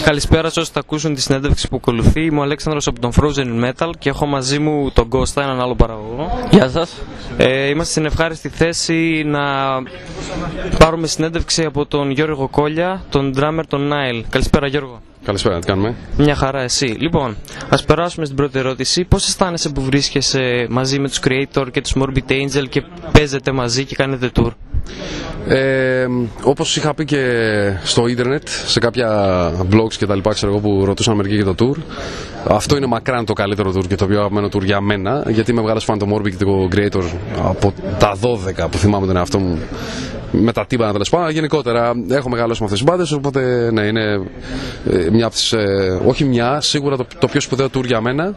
Καλησπέρα σε όσους θα ακούσουν τη συνέντευξη που ακολουθεί. Είμαι ο Αλέξανδρος από τον Frozen Metal και έχω μαζί μου τον Κώστα, έναν άλλο παραγωγό. Γεια σας. Είμαστε στην ευχάριστη θέση να πάρουμε συνέντευξη από τον Γιώργο Κόλια, τον drummer τον Nile. Καλησπέρα Γιώργο. Καλησπέρα, τι κάνουμε? Μια χαρά, εσύ. Λοιπόν, ας περάσουμε στην πρώτη ερώτηση. Πώς αισθάνεσαι που βρίσκεσαι μαζί με τους Creator και τους Morbid Angel και παίζετε μαζί και κάνετε tour? Όπως είχα πει και στο ίντερνετ, σε κάποια blogs και τα λοιπά, ξέρω εγώ, που ρωτούσαν μερικοί για το tour, αυτό είναι μακράν το καλύτερο tour και το πιο αγαπημένο tour για μένα, γιατί είμαι μεγάλος φαν το Morbid και το Creator από τα 12 που θυμάμαι τον εαυτό μου, με τα τύμπανα τέλος πάντων. Γενικότερα έχω μεγαλώσει με αυτές τις μπάντες, οπότε ναι, είναι μια από τις, όχι μια, σίγουρα το πιο σπουδαίο tour για μένα.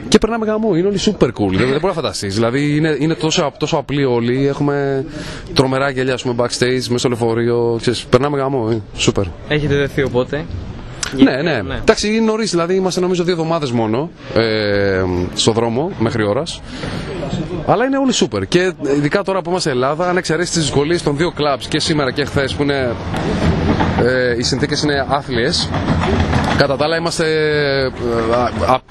Και περνάμε γαμό, είναι όλοι super cool, δεν μπορεί να φανταστείς. Δηλαδή είναι τόσο απλοί όλοι, έχουμε τρομερά γελιά backstage, μέσα στο λεωφορείο, περνάμε γαμό, super. Έχετε δεθεί οπότε? Ναι. Εντάξει, είναι νωρίς, δηλαδή είμαστε νομίζω 2 εβδομάδες μόνο στο δρόμο μέχρι ώρας. Αλλά είναι όλοι super. Και ειδικά τώρα που είμαστε Ελλάδα, αν εξαιρέσεις τις δυσκολίες των 2 clubs και σήμερα και χθες που είναι, οι συνθήκες είναι άθλιες, κατά τα άλλα είμαστε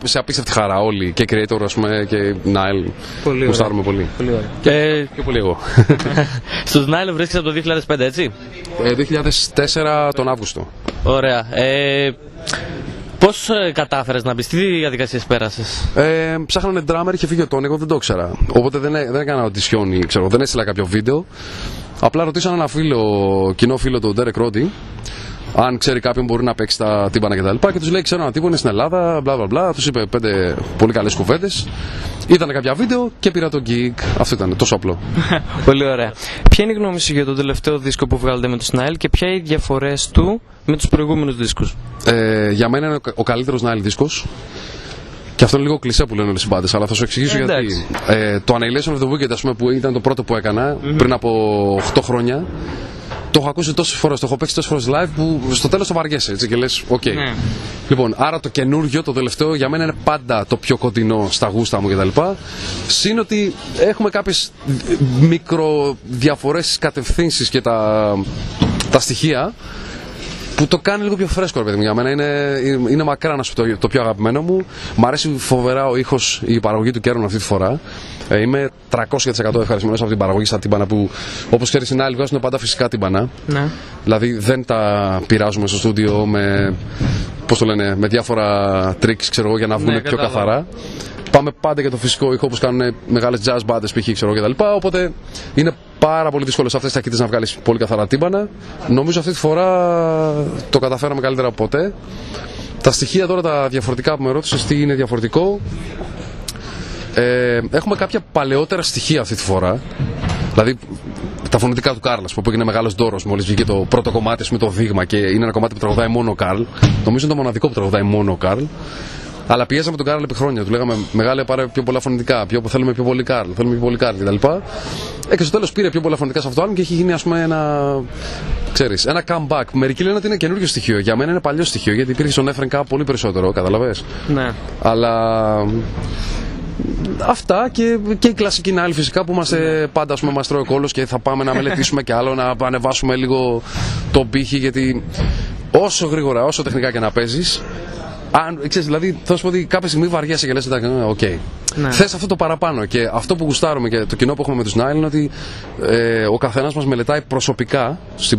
σε απίστευτη χαρά όλοι. Και Creator, ας πούμε, και Nile. Πολύ γουστάρουμε πολύ. Και πολύ εγώ. Στους Nile βρίσκεσαι από το 2005, έτσι? 2004 τον Αύγουστο. Ωραία. Πώς κατάφερες να μπεις, τι διαδικασίες πέρασες? Ψάχνανε drummer, είχε φύγει ο Τόνι, εγώ δεν το ήξερα. Οπότε δεν έκανα audition, ξέρω, δεν έστειλα κάποιο βίντεο. Απλά ρωτήσαν ένα κοινό φίλο, τον Derek Roddy, αν ξέρει κάποιον μπορεί να παίξει τα τύμπανα κτλ. Και τους λέει: ξέρω έναν τύπο, είναι στην Ελλάδα, μπλα μπλα μπλα. Τους είπε 5 πολύ καλές κουβέντες. Είδανε κάποια βίντεο και πήρα το gig. Αυτό ήταν, τόσο απλό. Πολύ ωραία. Ποια είναι η γνώμη σου για τον τελευταίο δίσκο που βγάλετε με τον Nile και ποια είναι οι διαφορές του με τους προηγούμενους δίσκους? Για μένα είναι ο καλύτερος Nile δίσκος. Και αυτό είναι λίγο κλισέ που λένε όλες οι μπάντες, αλλά θα σου εξηγήσω γιατί. Το Annihilation of the Wicked, ας πούμε, που ήταν το πρώτο που έκανα πριν από 8 χρόνια. Το έχω ακούσει τόσες φορές, το έχω παίξει τόσες φορές live που στο τέλος το βαριέσαι, έτσι, και λες οκ. Ναι. Λοιπόν, άρα το καινούργιο, το τελευταίο, για μένα είναι πάντα το πιο κοντινό στα γούστα μου κτλ. Συν ότι έχουμε κάποιες μικροδιαφορές στις κατευθύνσεις και τα στοιχεία που το κάνει λίγο πιο φρέσκο, ρε παιδί μου. Για μένα είναι μακρά να σου πει το πιο αγαπημένο μου. Μ' αρέσει φοβερά ο ήχος, η παραγωγή του Κέρον αυτή τη φορά. Είμαι 300% ευχαριστημένος από την παραγωγή στα τύμπανα που, όπως ξέρεις, οι άλλοι βγάζουν πάντα φυσικά τύμπανα. Ναι. Δηλαδή δεν τα πειράζουμε στο στούντιο με, με διάφορα tricks, ξέρω εγώ, για να βγουν πιο καθαρά. Πάμε πάντα για το φυσικό ήχο, όπως κάνουν μεγάλες jazz μπάντες π.χ. κτλ. Οπότε είναι πάρα πολύ δύσκολο σε αυτές τις ταχύτητες να βγάλεις πολύ καθαρά τύμπανα. Νομίζω αυτή τη φορά το καταφέραμε καλύτερα από ποτέ. Τα στοιχεία τώρα τα διαφορετικά που με ρώτησες, τι είναι διαφορετικό. Έχουμε κάποια παλαιότερα στοιχεία αυτή τη φορά. Δηλαδή τα φωνητικά του Καρλ, που έγινε μεγάλος δώρος μόλις βγήκε το πρώτο κομμάτι με το δείγμα και είναι ένα κομμάτι που τραγουδάει μόνο ο Καρλ. Νομίζω είναι το μοναδικό που τραγουδάει μόνο ο Καρλ. Αλλά πιέζαμε τον Καρλ επί χρόνια. Του λέγαμε: μεγάλε, πάρε πιο πολλά φωνητικά. Θέλουμε πιο πολύ Καρλ. Θέλουμε πιο πολύ Καρλ κτλ. Και στο τέλος πήρε πιο πολλά φωνητικά σε αυτό το album και έχει γίνει, ας πούμε, ένα comeback. Μερικοί λένε ότι είναι καινούργιο στοιχείο. Για μένα είναι παλιό στοιχείο, γιατί υπήρχε στον Efren Cup πολύ περισσότερο. Καταλαβες. Ναι. Αλλά. Αυτά και η κλασική Nile φυσικά που είμαστε πάντα, ας πούμε, μας τρώει ο κόλλος και θα πάμε να μελετήσουμε κι άλλο, να ανεβάσουμε λίγο τον πύχη, γιατί όσο γρήγορα, όσο τεχνικά και να παίζεις, ξέρεις, δηλαδή θα σου πω ότι κάποια στιγμή βαριέσαι και λες οκ. Ναι. Θες αυτό το παραπάνω, και αυτό που γουστάρουμε και το κοινό που έχουμε με τους Nile είναι ότι ο καθένας μας μελετάει προσωπικά, στο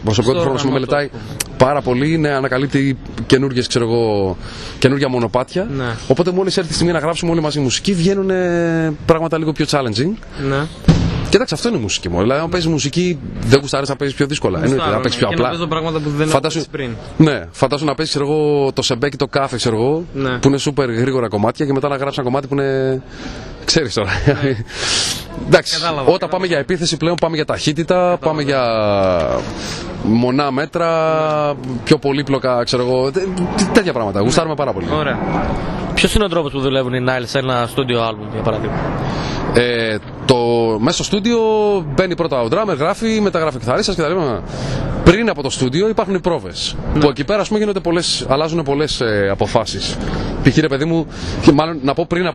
προσωπικό του χρόνο μελετάει πάρα πολύ, ναι, ανακαλύπτει καινούργια μονοπάτια. Ναι. Οπότε μόλις έρθει η στιγμή να γράψουμε όλοι μαζί μουσική, βγαίνουν πράγματα λίγο πιο challenging. Ναι. Κοίταξε, αυτό είναι η μουσική μου. Δηλαδή, αν παίζει μουσική, δεν γουστάρεις να παίζει πιο δύσκολα. Εννοείται να παίζει πιο απλά. Να παίζω πράγματα που δεν έπαιζες πριν. Ναι, φαντάσου να παίζει το σεμπέκι, το κάφε, ναι, που είναι super γρήγορα κομμάτια, και μετά να γράψει ένα κομμάτι που είναι. Ξέρεις τώρα. Ναι. Εντάξει, όταν πάμε για επίθεση πλέον πάμε για ταχύτητα, πάμε για μονά μέτρα, πιο πολύπλοκα, τέτοια πράγματα. Γουστάρουμε πάρα πολύ. Ωραία. Ποιος είναι ο τρόπος που δουλεύουν οι Nile σε ένα στούντιο άλμπουμ, για παράδειγμα? Μέσα στο στούντιο μπαίνει πρώτα ο drummer, γράφει, μετά γράφει ο κιθαρίστας κτλ. Πριν από το στούντιο υπάρχουν οι πρόβες. Ναι. Που εκεί πέρα, ας πούμε, αλλάζουν πολλές αποφάσεις. Π.χ. ρε παιδί μου, μάλλον να πω πριν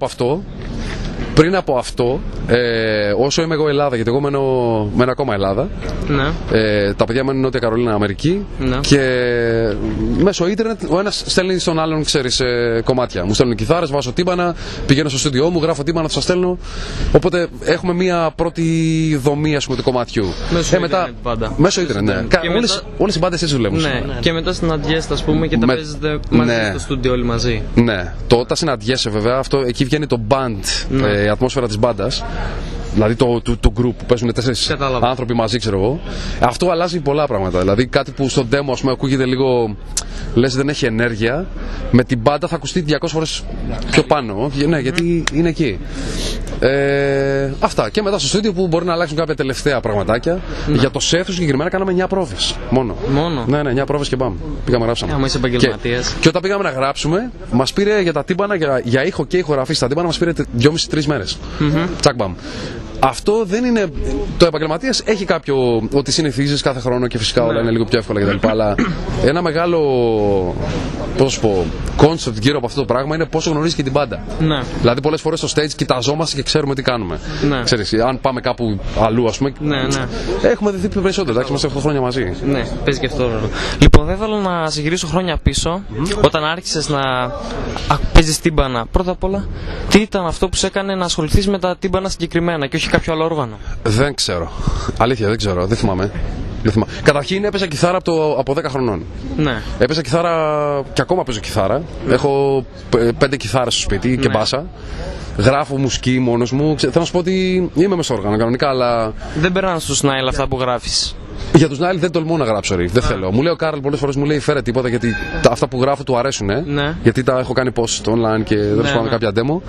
από αυτό, όσο είμαι εγώ Ελλάδα, γιατί εγώ μένω ακόμα Ελλάδα, ναι, τα παιδιά μένουν Νότια Καρολίνα, Αμερική, ναι, και μέσω ίντερνετ ο ένας στέλνει στον άλλον, ξέρεις, κομμάτια. Μου στέλνουν κιθάρες, βάζω τύμπανα, πηγαίνω στο στούντιό μου, γράφω τύμπανα, τους στέλνω. Οπότε έχουμε μια πρώτη δομή, ας πούμε, του κομματιού. Μέσω ίντερνετ πάντα. Μέσω ίντερνετ, ναι. Όλες οι μπάντες έτσι δουλεύουν. Ναι. Και μετά συναντιέστε, ας πούμε, και τα παίζετε μαζί στο στούντιο όλοι μαζί. Ναι. Όταν συναντιέσαι, βέβαια, εκεί βγαίνει το band, η ατμόσφαιρα της μπάντας. Δηλαδή το group που παίζουν 4 άνθρωποι μαζί, ξέρω εγώ. Αυτό αλλάζει πολλά πράγματα. Δηλαδή κάτι που στο demo, ας πούμε, ακούγεται λίγο, λες δεν έχει ενέργεια, με την μπάντα θα ακουστεί 200 φορές πιο πάνω. Ναι, γιατί είναι εκεί. Αυτά. Και μετά στο στούντιο που μπορεί να αλλάξουν κάποια τελευταία πραγματάκια. Για το σέφ συγκεκριμένα κάναμε 9 πρόβες. Μόνο. Ναι, 9 πρόβες και πάμε. Πήγαμε, γράψαμε. Άμα είσαι επαγγελματίας. Και όταν πήγαμε να γράψουμε, μας πήρε για τα τύμπανα, για ήχο και ηχογραφή στα τύμπανα, μας πήρε 2,5-3 μέρες. Τσακ μπαμ. Αυτό δεν είναι. Το επαγγελματίας έχει κάποιο ότι συνηθίζεις κάθε χρόνο και φυσικά όλα είναι λίγο πιο εύκολα κτλ. Αλλά ένα μεγάλο, πώς να σου πω, concept γύρω από αυτό το πράγμα είναι πόσο γνωρίζεις και την μπάντα. Ναι. Δηλαδή, πολλές φορές στο stage κοιταζόμαστε και ξέρουμε τι κάνουμε. Ναι. Ξέρεις, αν πάμε κάπου αλλού, ας πούμε. Ναι. Έχουμε δεθεί περισσότερο, εντάξει, είμαστε 8 χρόνια μαζί. Ναι, παίζει και αυτό. Λοιπόν, θα ήθελα να σε γυρίσω χρόνια πίσω, όταν άρχισες να παίζεις τύμπανα. Πρώτα απ' όλα, τι ήταν αυτό που σε έκανε να ασχοληθείς με τα τύμπανα συγκεκριμένα και όχι κάποιο άλλο όργανο? Δεν ξέρω. Αλήθεια, δεν ξέρω. Δεν θυμάμαι. Καταρχήν έπαιζα κιθάρα από 10 χρονών. Ναι. Έπαιζα κιθάρα και ακόμα παίζω κιθάρα. Έχω 5 κιθάρες στο σπίτι και μπάσα. Γράφω μουσική μόνος μου. Θέλω να σου πω ότι είμαι μες στο όργανο κανονικά, αλλά. Δεν περνάνε στους Νάιλ αυτά που γράφεις? Για τους Νάιλ δεν τολμώ να γράψω ριφ. Δεν θέλω. Μου λέει ο Κάρλ πολλές φορές, μου λέει φέρε τίποτα γιατί αυτά που γράφω του αρέσουν. Ναι. Γιατί τα έχω κάνει post online και δεν σου κάποια demo.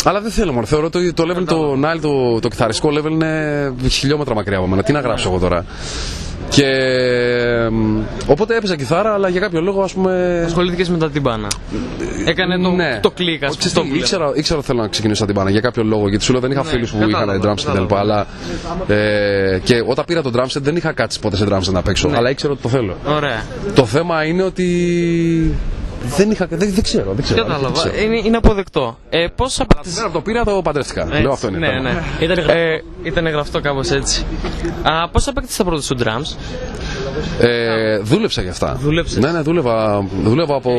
Αλλά δεν θέλω μόνο. Θεωρώ ότι το level το Nile, το κιθαριστικό level είναι χιλιόμετρα μακριά από μένα. Τι να γράψω εγώ τώρα. Και οπότε έπαιζα κιθάρα, αλλά για κάποιο λόγο, ας πούμε. Ασχολήθηκες με τα τυμπάνα. Έκανε το κλικ, ας πούμε. Ήξερα ότι θέλω να ξεκινήσω τα τυμπάνα για κάποιο λόγο. Γιατί σου λέω δεν είχα φίλους που είχαν drum set κτλ. Αλλά και όταν πήρα το drum set δεν είχα κάτσει ποτέ σε drum set να παίξω. Αλλά ήξερα ότι το θέλω. Ωραία. Το θέμα είναι ότι. Δεν ξέρω. Κατάλαβα. Είναι αποδεκτό. Πώς απέκτησες? Από το πήρα το παντρεύτηκα. Λέω αυτό είναι. Ναι. Ήταν γραφτό κάπως έτσι. Πώς απέκτησες τα πρώτα σου drums? Δούλεψα γι' αυτά. Δούλεψες? Ναι, δούλευα από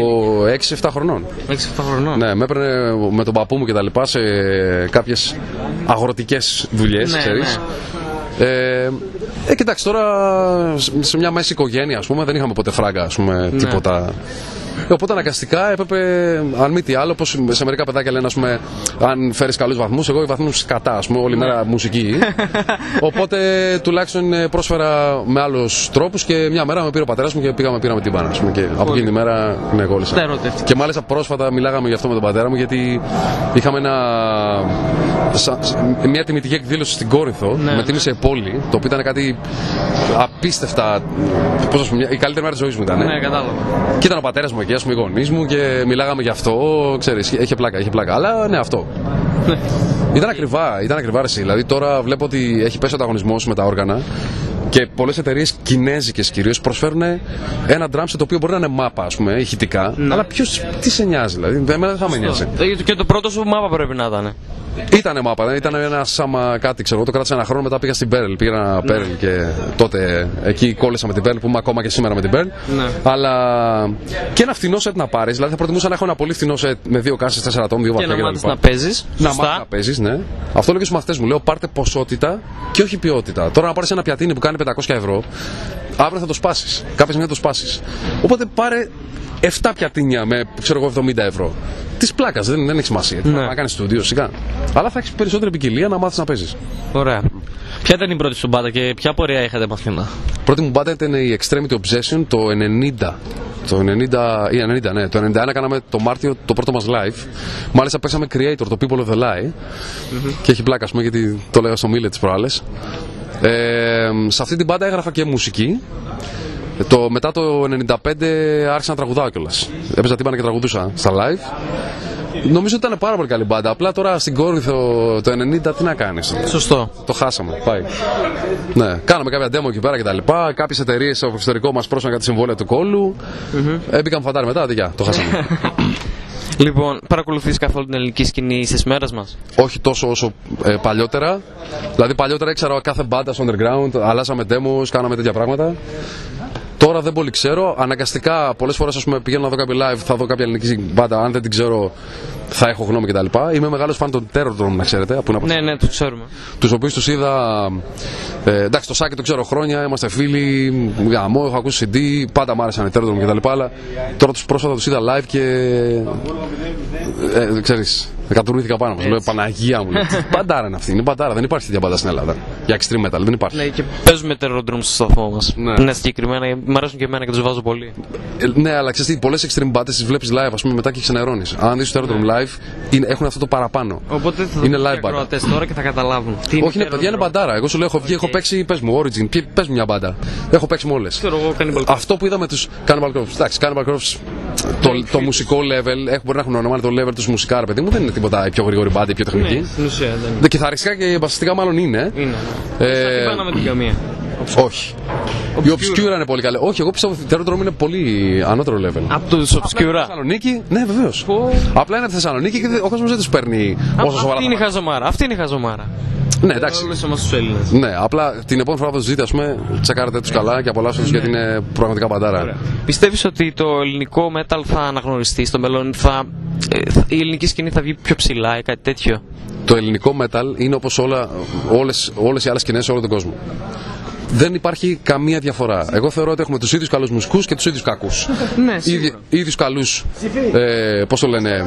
6-7 χρονών. 6-7 χρονών. Ναι, με έπαιρνε με τον παππού μου και τα λοιπά σε κάποιες αγροτικές δουλειές, ξέρεις. Κοιτάξτε, τώρα σε μια μέση οικογένεια, ας πούμε, δεν είχαμε ποτέ φράγκα, ας πούμε, τίποτα. Οπότε αναγκαστικά έπρεπε, αν μη τι άλλο, όπως σε μερικά παιδάκια λένε, ας πούμε, αν φέρεις καλούς βαθμούς, εγώ οι βαθμούς κατά, ας πούμε, όλη μέρα μουσική. Οπότε τουλάχιστον πρόσφερα με άλλους τρόπους και μια μέρα με πήρε ο πατέρας μου και πήραμε την μπάνα, ας πούμε, και από εκείνη τη μέρα κόλλησα. Και μάλιστα πρόσφατα μιλάγαμε γι' αυτό με τον πατέρα μου, γιατί είχαμε μια τιμητική εκδήλωση στην Κόρινθο, με τίμησε πόλη, το οποίο ήταν κάτι απίστευτα. Πώς να σου πω, η καλύτερη μέρα της ζωής μου ήταν. Ναι, κατάλαβα. Και ήταν ο πατέρας μου εκεί, ας πούμε, οι γονείς μου και μιλάγαμε γι' αυτό. Ξέρεις, είχε πλάκα. Αλλά ναι, αυτό. Ήταν ακριβά ρε. Δηλαδή τώρα βλέπω ότι έχει πέσει ο ανταγωνισμός με τα όργανα και πολλές εταιρείες κινέζικες κυρίως προσφέρουν ένα drum set το οποίο μπορεί να είναι μάπα, ας πούμε, ηχητικά. Αλλά τι σε νοιάζει, δηλαδή. Εμένα δεν θα με νοιάζει. Και το πρώτο σου μάπα πρέπει να ήταν. Ήτανε μάπα, ήταν ένα σάμα κάτι, ξέρω. Το κράτησα ένα χρόνο, μετά πήγα στην Pearl. Πήγα ένα Pearl και τότε εκεί κόλλησα με την Pearl, που είμαι ακόμα και σήμερα με την Pearl. Αλλά και ένα φθηνό set να πάρεις. Δηλαδή θα προτιμούσα να έχω ένα πολύ φθηνό set με 2 κάσες, 4 ατόμ, 2 βαθμιά κτλ. Και να μάθεις να παίζεις. Να παίζεις, ναι. Αυτό λέω και στους μαθητές μου. Λέω πάρτε ποσότητα και όχι ποιότητα. Τώρα να πάρεις ένα πιατίνι που κάνει 500 ευρώ, αύριο θα το σπάσεις. Κάποια στιγμή θα το σπάσεις. Οπότε πάρε 7 πιατίνια με, ξέρω εγώ, 70 ευρώ. Της πλάκας, δεν έχει σημασία. Να κάνεις στούντιο, σιγά. Αλλά θα έχεις περισσότερη ποικιλία να μάθεις να παίζεις. Ωραία. Ποια ήταν η πρώτη σου μπάντα και ποια πορεία είχατε μαθήνα? Πρώτη μου μπάντα ήταν η Extremity Obsession το 90. Το 90, ναι. Το 91 κάναμε το Μάρτιο το πρώτο μας live. Μάλιστα παίξαμε Creator, το People of the Lie. Και έχει πλάκα, ας πούμε, γιατί το λέγα στο Millet τις προάλλες. Σε αυτή την μπάντα έγραφα και μουσική. Μετά το 95 άρχισα να τραγουδάω κιόλας. Έπαιζα τύμπανα και τραγουδούσα στα live. Νομίζω ότι ήταν πάρα πολύ καλή μπάντα. Απλά τώρα στην Κόρινθο το 90 τι να κάνεις. Σωστό. Το χάσαμε. Πάει. Ναι. Κάναμε κάποια demo εκεί πέρα κτλ. Κάποιες εταιρείες στο εξωτερικό μας πρόσφεραν κάτι συμβόλαια του κόλλου. Έμπηκαν φαντάρι μετά. Το χάσαμε. Λοιπόν, παρακολουθείς καθόλου την ελληνική σκηνή στις μέρες μας? Όχι τόσο όσο παλιότερα. Δηλαδή παλιότερα ήξερα κάθε μπάντα στο underground, αλλάζαμε demos, κάναμε τέτοια πράγματα. Τώρα δεν πολύ ξέρω. Αναγκαστικά πολλές φορές πηγαίνω να δω κάποιο live, θα δω κάποια ελληνική μπάντα. Αν δεν την ξέρω, θα έχω γνώμη κτλ. Είμαι μεγάλος φαν των Terrordrome, να ξέρετε. Ναι, τους ξέρουμε. Τους οποίους τους είδα. Εντάξει, το Σάκη το ξέρω χρόνια, είμαστε φίλοι. Γαμό, έχω ακούσει CD, πάντα μου άρεσαν οι Terrordrome κτλ. Αλλά τώρα πρόσφατα τους είδα live και. Ξέρεις, κατουρήθηκα πάνω μας. Λέω Παναγία μου. Μπαντάρα είναι αυτή. Είναι μπαντάρα. Δεν υπάρχει τέτοια μπάντα στην Ελλάδα. Για extreme metal δεν υπάρχει. Ναι, και παίζουμε Terrordrome στο σταθμό μας. Ναι, συγκεκριμένα. Μ' αρέσουν και εμένα και τους βάζω πολύ. Ναι, αλλά ξέρεις τι, πολλές extreme μπάντες τις βλέπεις live, ας πούμε, μετά και ξενερώνεις. Αν δεις το Terrordrome live, έχουν αυτό το παραπάνω. Οπότε θα είναι δουν live και ακροατές τώρα και θα καταλάβουν. Όχι, είναι παιδιά, είναι μπαντάρα. Εγώ σου λέω, έχω βγει, έχω παίξει, πες μου, Origin, πες μου μια μπάντα. Έχω παίξει με όλες. Αυτό που είδαμε τους Cannibal Corpse. Εντάξει, Cannibal Corpse, το μουσικό level, μπορεί να έχουν ονομάσει το level τους μουσικά, ρε παιδί μου, δεν είναι τίποτα η πιο γρήγορη μπάντα, η πιο τεχνική. Ναι, στην ουσία δεν είναι. Κιθαριστικά και μπασιστικά μάλλον είναι. Δεν πάμε με την καμία. Όχι. Η Obscura είναι πολύ καλή. Όχι, εγώ πιστεύω ότι η Terrordrome είναι πολύ ανώτερο level. Από τους Obscura. Θεσσαλονίκη, ναι, βεβαίως. Απλά είναι από τη Θεσσαλονίκη και ο κόσμος δεν τους παίρνει όσο σοβαρά. Αυτή είναι η χαζομάρα. Ναι, εντάξει. Ναι, απλά την επόμενη φορά που τους ζείτε, τσεκάρετε τους καλά και απολαύστε τους γιατί είναι πραγματικά μπαντάρα. Πιστεύεις ότι το ελληνικό metal θα αναγνωριστεί στο μέλλον, η ελληνική σκηνή θα βγει πιο ψηλά ή κάτι τέτοιο? Το ελληνικό metal είναι όπως όλες οι άλλες σκηνές σε όλο τον κόσμο. Δεν υπάρχει καμία διαφορά. Εγώ θεωρώ ότι έχουμε τους ίδιους καλούς μουσικούς και τους ίδιους κακούς. Ναι, ίδιους καλούς, πώς το λένε,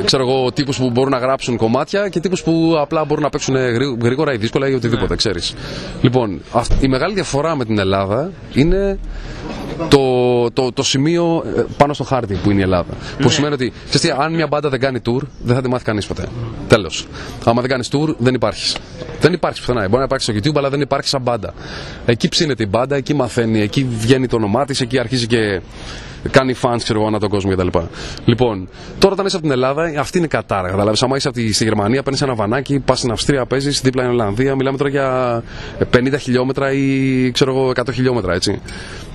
ξέρω εγώ, τύπους που μπορούν να γράψουν κομμάτια και τύπους που απλά μπορούν να παίξουν γρήγορα ή δύσκολα ή οτιδήποτε, ξέρεις. Λοιπόν, η μεγάλη διαφορά με την Ελλάδα είναι το σημείο πάνω στο χάρτη που είναι η Ελλάδα. Που σημαίνει ότι, ξέρεις, αν μια μπάντα δεν κάνει tour, δεν θα τη μάθει κανείς ποτέ. Τέλος. Άμα δεν κάνεις tour, δεν υπάρχεις. Δεν υπάρχεις πουθενά. Μπορεί να υπάρξει στο YouTube, αλλά δεν υπάρχει σαν μπάντα. Εκεί ψήνεται η μπάντα, εκεί μαθαίνει, εκεί βγαίνει το όνομά της, εκεί αρχίζει και κάνει fans, ξέρω εγώ, ανά τον κόσμο κτλ. Λοιπόν, τώρα όταν είσαι από την Ελλάδα, αυτή είναι η κατάρα. Καταλάβεις, άμα είσαι στη Γερμανία, παίρνεις ένα βανάκι, πας στην Αυστρία, παίζεις, δίπλα είναι Ολλανδία, μιλάμε τώρα για 50 χιλιόμετρα ή ξέρω εγώ 100 χιλιόμετρα, έτσι.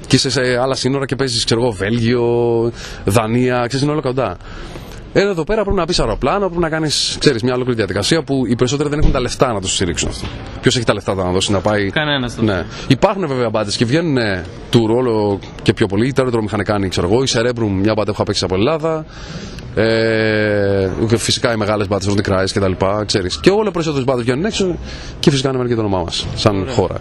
Και είσαι σε άλλα σύνορα και παίζεις, ξέρω εγώ, Βέλγιο, Δανία, ξέρεις, είναι όλα κοντά. Εδώ πέρα πρέπει να πεις αεροπλάνο, πρέπει να κάνεις, ξέρεις, μια ολόκληρη διαδικασία που οι περισσότεροι δεν έχουν τα λεφτά να το στηρίξουν αυτό. Ποιος έχει τα λεφτά να δώσει να πάει. Κανένας. Ναι. Υπάρχουν βέβαια μπάντες και βγαίνουν του ρόλο και πιο πολύ. Η Terrordrome είχαν κάνει, ξέρω εγώ, η Cerebrum, μια μπάντα που είχα παίξει από Ελλάδα. Φυσικά οι μεγάλες μπάντες, ο The Cries κτλ. Και όλο περισσότερες μπάντες βγαίνουν έξω και φυσικά ανεβαίνει και το όνομά μας σαν χώρα.